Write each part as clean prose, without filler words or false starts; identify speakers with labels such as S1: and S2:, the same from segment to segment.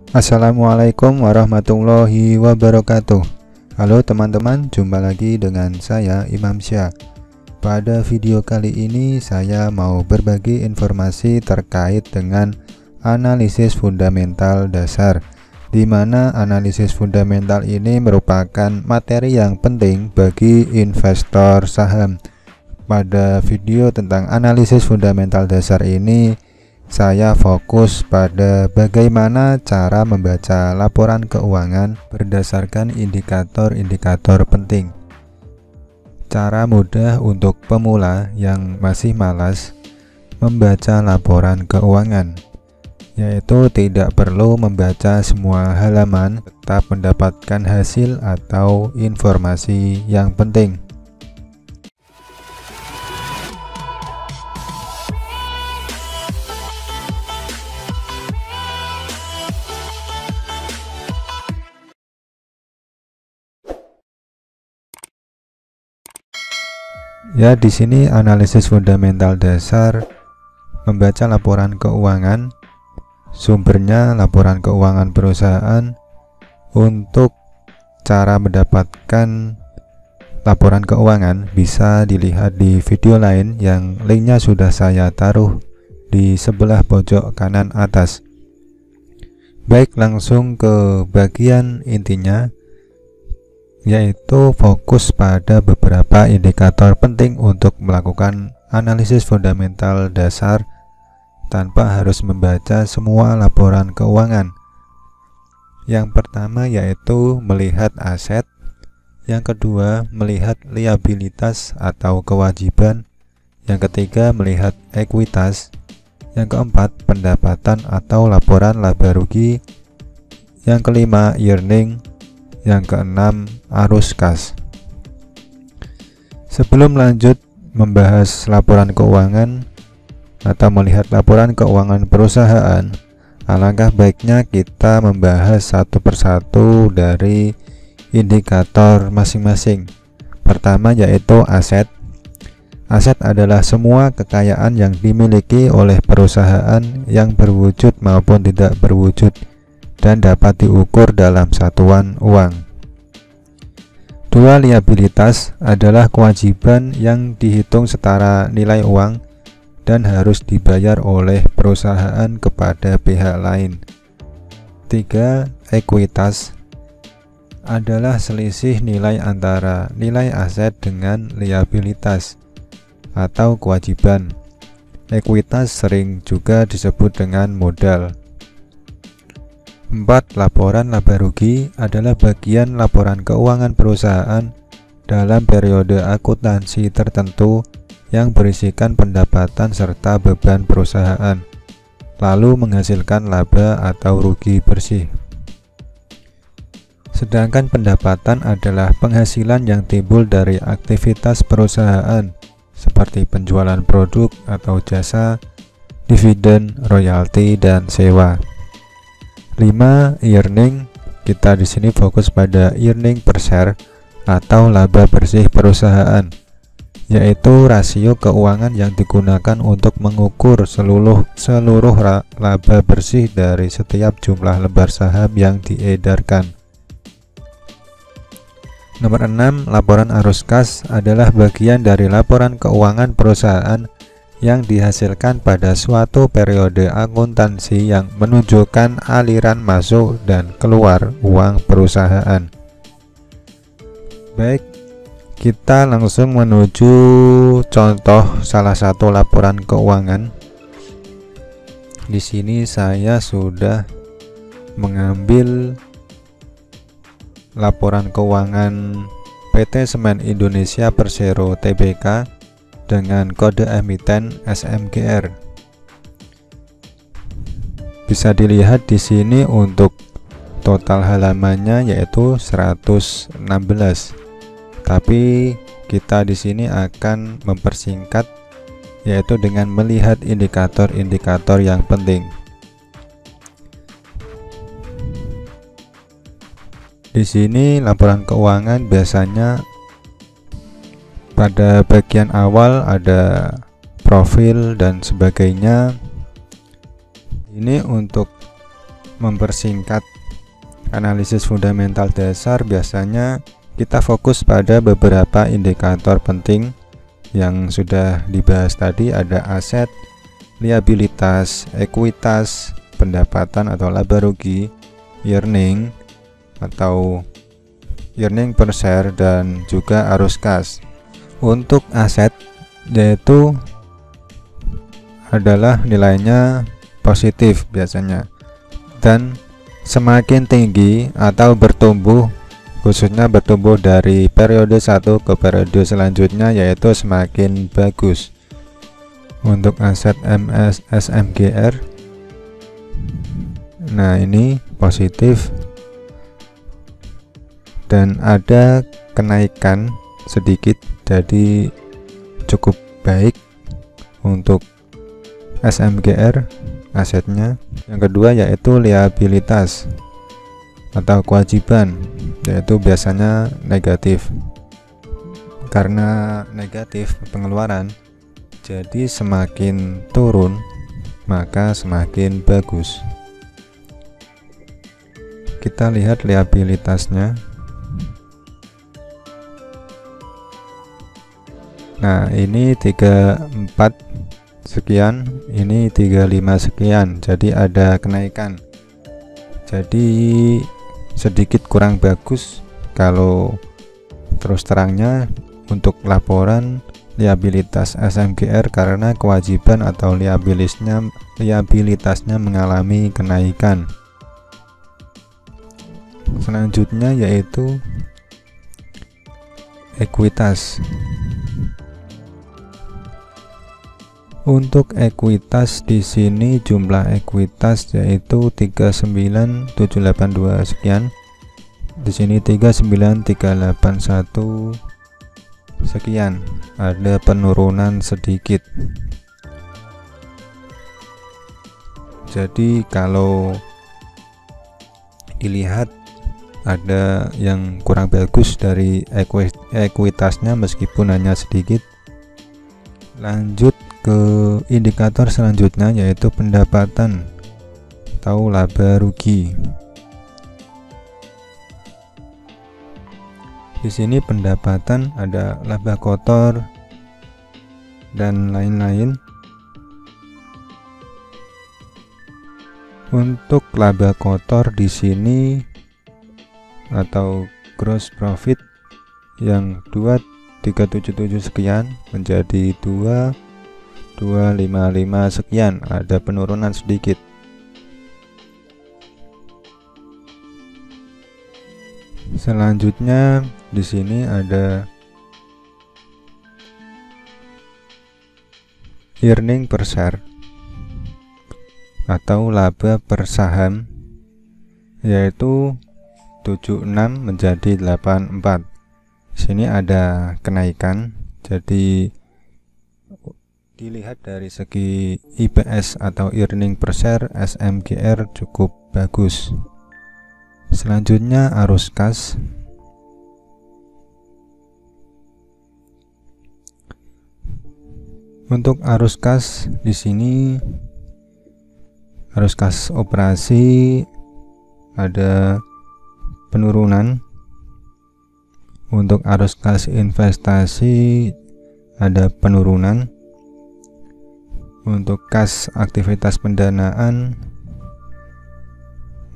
S1: Assalamualaikum warahmatullahi wabarakatuh. Halo teman-teman, jumpa lagi dengan saya Imam Syah. Pada video kali ini saya mau berbagi informasi terkait dengan analisis fundamental dasar, di mana analisis fundamental ini merupakan materi yang penting bagi investor saham. Pada video tentang analisis fundamental dasar ini, saya fokus pada bagaimana cara membaca laporan keuangan berdasarkan indikator-indikator penting. Cara mudah untuk pemula yang masih malas membaca laporan keuangan, yaitu tidak perlu membaca semua halaman, tetap mendapatkan hasil atau informasi yang penting. Ya, di sini analisis fundamental dasar membaca laporan keuangan, sumbernya laporan keuangan perusahaan. Untuk cara mendapatkan laporan keuangan bisa dilihat di video lain yang linknya sudah saya taruh di sebelah pojok kanan atas. Baik, langsung ke bagian intinya, yaitu fokus pada beberapa indikator penting untuk melakukan analisis fundamental dasar tanpa harus membaca semua laporan keuangan. Yang pertama yaitu melihat aset, yang kedua melihat liabilitas atau kewajiban, yang ketiga melihat ekuitas, yang keempat pendapatan atau laporan laba rugi, yang kelima earning, yang keenam arus kas. Sebelum lanjut membahas laporan keuangan atau melihat laporan keuangan perusahaan, alangkah baiknya kita membahas satu persatu dari indikator masing-masing. Pertama yaitu aset. Aset adalah semua kekayaan yang dimiliki oleh perusahaan yang berwujud maupun tidak berwujud dan dapat diukur dalam satuan uang. Dua, liabilitas adalah kewajiban yang dihitung setara nilai uang dan harus dibayar oleh perusahaan kepada pihak lain. Tiga, ekuitas adalah selisih nilai antara nilai aset dengan liabilitas atau kewajiban. Ekuitas sering juga disebut dengan modal. 4. Laporan laba rugi adalah bagian laporan keuangan perusahaan dalam periode akuntansi tertentu yang berisikan pendapatan serta beban perusahaan, lalu menghasilkan laba atau rugi bersih. Sedangkan pendapatan adalah penghasilan yang timbul dari aktivitas perusahaan seperti penjualan produk atau jasa, dividen, royalti, dan sewa. 5. Earning. Kita di sini fokus pada earning per share atau laba bersih perusahaan, yaitu rasio keuangan yang digunakan untuk mengukur seluruh laba bersih dari setiap jumlah lembar saham yang diedarkan. Nomor 6. Laporan arus kas adalah bagian dari laporan keuangan perusahaan yang dihasilkan pada suatu periode akuntansi yang menunjukkan aliran masuk dan keluar uang perusahaan. Baik, kita langsung menuju contoh salah satu laporan keuangan. Di sini saya sudah mengambil laporan keuangan PT Semen Indonesia Persero Tbk dengan kode emiten SMGR. Bisa dilihat di sini untuk total halamannya yaitu 116. Tapi kita di sini akan mempersingkat, yaitu dengan melihat indikator-indikator yang penting. Di sini laporan keuangan biasanya pada bagian awal ada profil dan sebagainya. Ini untuk mempersingkat analisis fundamental dasar, biasanya kita fokus pada beberapa indikator penting yang sudah dibahas tadi. Ada aset, liabilitas, ekuitas, pendapatan atau laba rugi, earning atau earning per share, dan juga arus kas. Untuk aset, yaitu adalah nilainya positif biasanya, dan semakin tinggi atau bertumbuh, khususnya bertumbuh dari periode 1 ke periode selanjutnya, yaitu semakin bagus. Untuk aset SMGR, nah ini positif dan ada kenaikan sedikit, jadi cukup baik untuk SMGR asetnya. Yang kedua yaitu liabilitas atau kewajiban, yaitu biasanya negatif. Karena negatif pengeluaran, jadi semakin turun maka semakin bagus. Kita lihat liabilitasnya. Nah, ini 34 sekian, ini 35 sekian, jadi ada kenaikan. Jadi sedikit kurang bagus kalau terus terangnya untuk laporan liabilitas SMGR, karena kewajiban atau liabilitasnya mengalami kenaikan. Selanjutnya yaitu ekuitas. Untuk ekuitas di sini jumlah ekuitas yaitu 39782 sekian. Di sini 39381 sekian. Ada penurunan sedikit. Jadi kalau dilihat ada yang kurang bagus dari ekuitasnya meskipun hanya sedikit. Lanjut ke indikator selanjutnya yaitu pendapatan atau laba rugi. Di sini pendapatan ada laba kotor dan lain-lain. Untuk laba kotor di sini atau gross profit yang 2377 sekian menjadi 2255 sekian, ada penurunan sedikit. Selanjutnya di sini ada earning per share atau laba per saham, yaitu 76 menjadi 84. Di sini ada kenaikan, jadi dilihat dari segi EPS atau earning per share, SMGR cukup bagus. Selanjutnya arus kas. Untuk arus kas di sini, arus kas operasi ada penurunan. Untuk arus kas investasi ada penurunan. Untuk kas aktivitas pendanaan,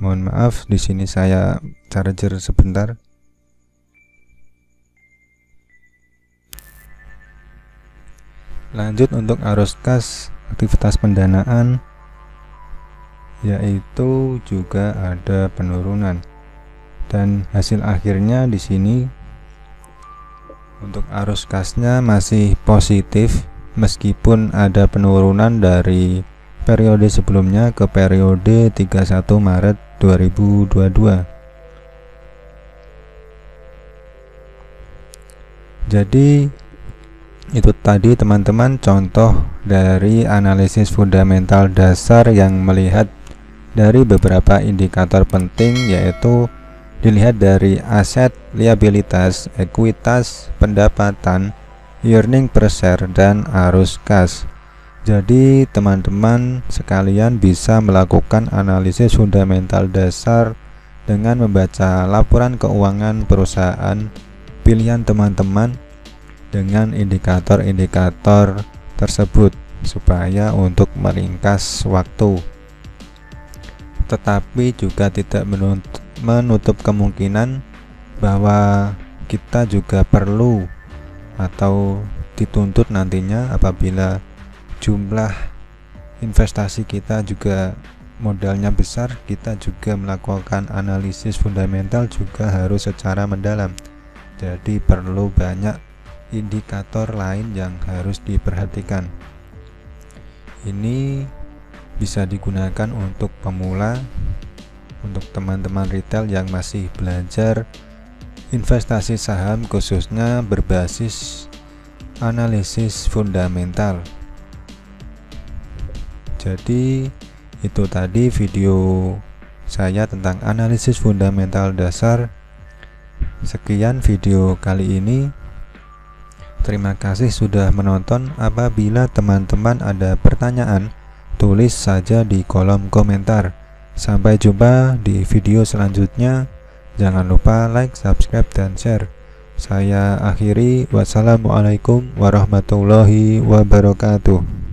S1: mohon maaf di sini saya charger sebentar. Lanjut untuk arus kas aktivitas pendanaan, yaitu juga ada penurunan. Dan hasil akhirnya di sini untuk arus kasnya masih positif meskipun ada penurunan dari periode sebelumnya ke periode 31 Maret 2022. Jadi itu tadi teman-teman contoh dari analisis fundamental dasar yang melihat dari beberapa indikator penting, yaitu dilihat dari aset, liabilitas, ekuitas, pendapatan, earning per share, dan arus kas. Jadi teman-teman sekalian bisa melakukan analisis fundamental dasar dengan membaca laporan keuangan perusahaan pilihan teman-teman dengan indikator-indikator tersebut supaya untuk meringkas waktu. Tetapi juga tidak menutup kemungkinan bahwa kita juga perlu atau dituntut nantinya apabila jumlah investasi kita juga modalnya besar, kita juga melakukan analisis fundamental juga harus secara mendalam. Jadi perlu banyak indikator lain yang harus diperhatikan. Ini bisa digunakan untuk pemula, untuk teman-teman retail yang masih belajar investasi saham, khususnya berbasis analisis fundamental. Jadi itu tadi video saya tentang analisis fundamental dasar. Sekian video kali ini. Terima kasih sudah menonton. Apabila teman-teman ada pertanyaan, tulis saja di kolom komentar. Sampai jumpa di video selanjutnya. Jangan lupa like, subscribe, dan share. Saya akhiri. Wassalamualaikum warahmatullahi wabarakatuh.